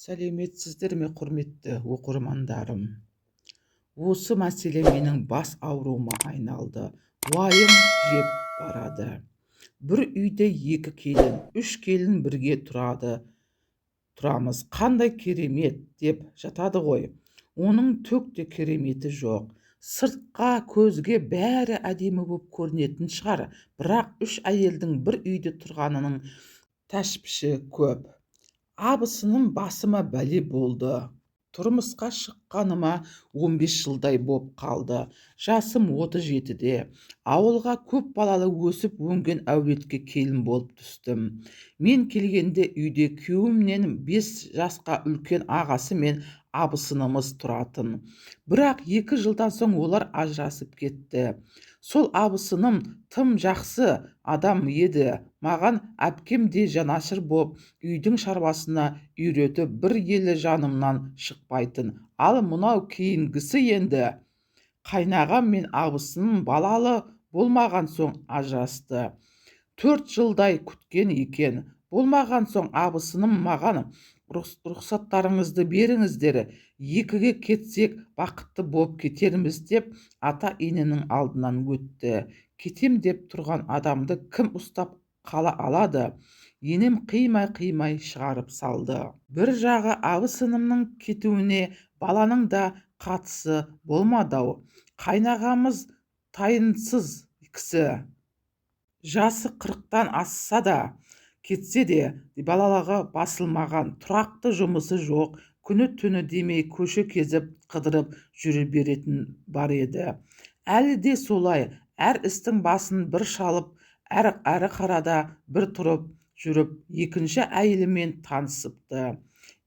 Сәлеметсіздер ме, құрметті оқырмандарым? Осы мәселе менің бас ауруыма айналды. Уайым жеп барады. Бір үйде екі келін, үш келін бірге тұрамыз. Қандай керемет деп жатады ғой. Оның түк те кереметі жоқ. Сыртқа көзге бәрі әдемі болып көрінетін шығар, бірақ үш әйелдің бір үйде тұрғанының тәшвіші көп. Абысыным басыма бәле болды. Тұрмысқа шыққаныма 15 жылдай боп қалды. Жасым 37-де. Ауылға көп балалы өсіп өнген әулетке келін болып түстім. Мен келгенде үйде күйеуімнен 5 жасқа үлкен ағасы мен абысынымыз тұратын. Бірақ 2 жылдан соң олар ажырасып кетті. Сол абысыным тым жақсы адам еді. Маған әпкем де жанашыр боп, үйдің шаруасына үйретіп, бір елі жанымнан шықпайтын. Ал мынау кейінгісі енді қайнағам мен абысыным балалы болмаған соң ажырасты. 4 жылдай күткен екен. Болмаған соң абысыным маған рұқсаттарыңызды беріңіздер, екіге кетсек бақытты болып кетерміз деп ата-ененің алдынан өтті. Кетем деп тұрған адамды кім ұстап қала алады? Енем қимай шығарып салды. Бір жағы абысынымның кетуіне баланың да қатысы болмады-ау. Қайнағамыз тайынсыз кісі. Жасы 40-тан асса да, кетсе де балалығы басылмаған, тұрақты жұмысы жоқ, күні-түні демей көше кезіп қыдырып жүре беретін бар еді. Әлі де солай, әр істің басын бір шалып, әрі қарада бір тұрып жүріп, екінші әйелімен танысыпты.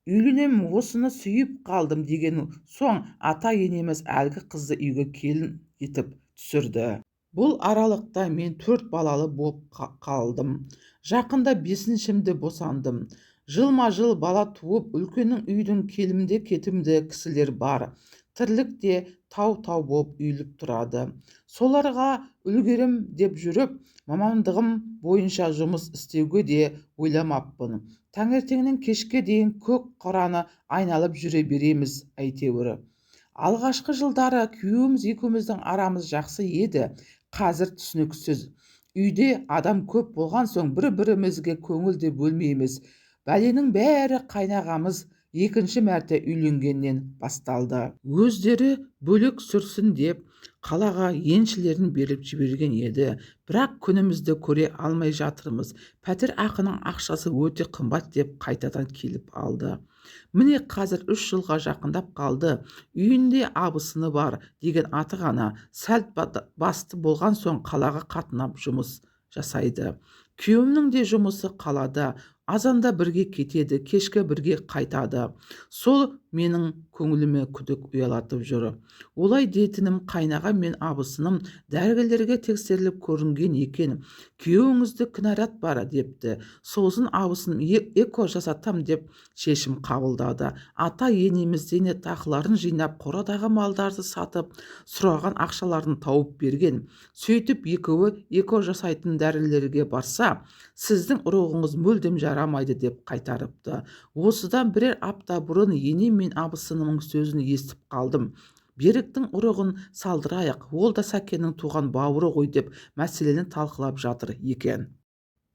Үйленем, осыны сүйіп қалдым деген соң ата-енеміз әлгі қызды үйге келін етіп түсірді. Бұл аралықта мен 4 балалы боп қалдым. Жақында 5-шімде босандым. Жылма-жыл бала туып, үлкеннің үйдің келімде кетімде кісілер бар. Тірлікте тау-тау боп үйіліп тұрады. Соларға үлгерім деп жүріп, мамандығым бойынша жұмыс істеуге де ойламаппын. Таңертеңнен кешке дейін көк қораны айналып жүре береміз әйтеуір. Алғашқы жылдары күйеуіміз екеуміздің арамыз жақсы еді. Қазір түсініксіз. Үйде адам көп болған соң бір-бірімізге көңіл де бөлмейміз. Бәленің бәрі қайнағамыз 2-ші мәрте үйленгеннен басталды. Өздері бөлек сүрсін деп қалаға еншілерін беріп жіберген еді. Бірақ күнімізді көре алмай жатырмыз. Пәтер ақының ақшасы өте қымбат деп қайтадан келіп алды. Міне қазір 3 жылға жақындап қалды. Үйінде абысыны бар деген аты ғана. Сәл басты болған соң қалаға қатынап жұмыс жасайды. Күйеуімнің де жұмысы қалада. Азанда бірге кетеді, кешке бірге қайтады. Сол менің көңіліме күдік ұялатып жүр. Олай дейтінім, қайнағам мен абысыным дәрігерлерге тексеріліп көрінген екен. Күйеуіңізді кінәрат бар депті. Сосын абысыным эко жасатам деп шешім қабылдады. Ата-енеміз зейнетақыларын жинап, қорадағы малдарды сатып, сұраған ақшаларын тауып берген. Сөйтіп екеуі эко жасайтын дәрігерлерге барса, сіздің ұрығыңыз мүлдем жарамайды деп қайтарыпты. Осыдан бірер апта бұрын енем мен абысынымның сөзін естіп қалдым. Беріктің ұрығын салдырайық, ол да Сәкеннің туған бауыры ғой деп мәселені талқылап жатыр екен.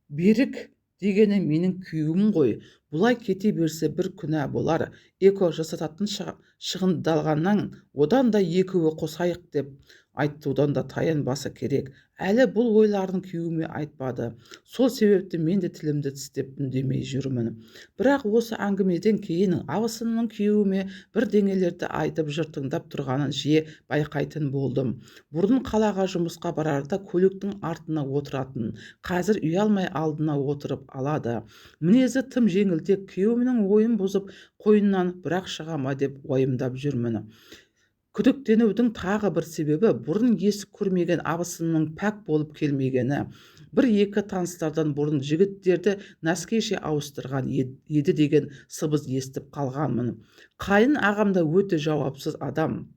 Берік дегені менің күйеуім ғой. Бұлай кете берсе бір күнә болар. Эко жасататын шығындалғаннан одан да екеуі қосайық деп айтудан да таянбаса керек. Әлі бұл ойларын күйеуіме айтпады. Сол себепті мен де тілімді тістеп үндемей жүрмін. Бірақ осы әңгімеден кейін абысынымның күйеуіме бірдеңелерді айтып жыртыңдап тұрғанын жиі байқайтын болдым. Бұрын қалаға жұмысқа барарда көліктің артына отыратын. Қазір ұялмай алдына отырып алады. Мінезі тым жеңілтек. Күйеуімнің ойын бұзып қойнынан бірақ шыға ма деп уайымдап жүрмін. Күдіктенудің тағы бір себебі бұрын есі көрмеген абысынның пәк болып келмегені. Бір-екі таныстардан бұрын жігіттерді нәскеше ауыстырған еді деген сыбыс естіп қалғанмын. Қайын ағам да өте жауапсыз адам.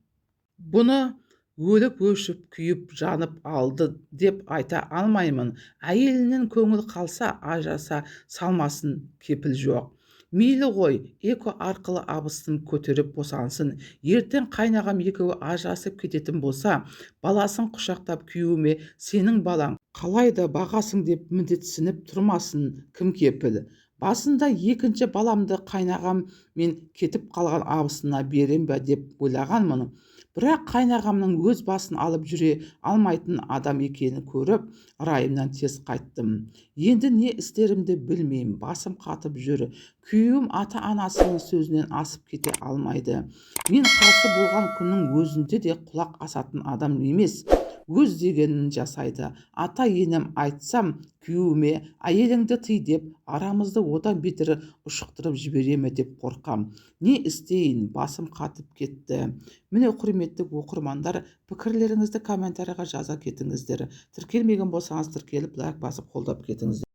Бұны өліп өшіп күйіп жанып алды деп айта алмаймын. Әйелінен көңіл қалса ажыраса салмасын кепіл жоқ. Мейлі ғой, эко арқылы абысын көтеріп босансын. Ертең қайнағам екеуі ажырасып кететін болса, баласын құшақтап күйеуіме сенің балаң қалайда бағасың деп міндетсініп тұрмасын, кім кепіл. Басында екінші баламды қайнағам мен кетіп қалған абысына берем бе деп ойлағанмын. Бірақ қайнағамның өз басын алып жүре алмайтын адам екенін көріп, райымнан тез қайттым. Енді не істерімді білмеймін, басым қатып жүр. Күйеуім ата-анасының сөзінен асып кете алмайды. Мен қарсы болған күннің өзінде де құлақ асатын адам емес. Өз дегенін жасайды. Ата-енем айтсам күйеуіме әйеліңді тый деп арамызды одан бетер ұшықтырып жібере ме деп қорқам. Не істейін, басым қатып кетті. Міне құрметті оқырмандар, пікірлеріңізді комментарийға жаза кетіңіздер. Тіркелмеген болсаңыз тіркеліп лайк басып қолдап кетіңіздер.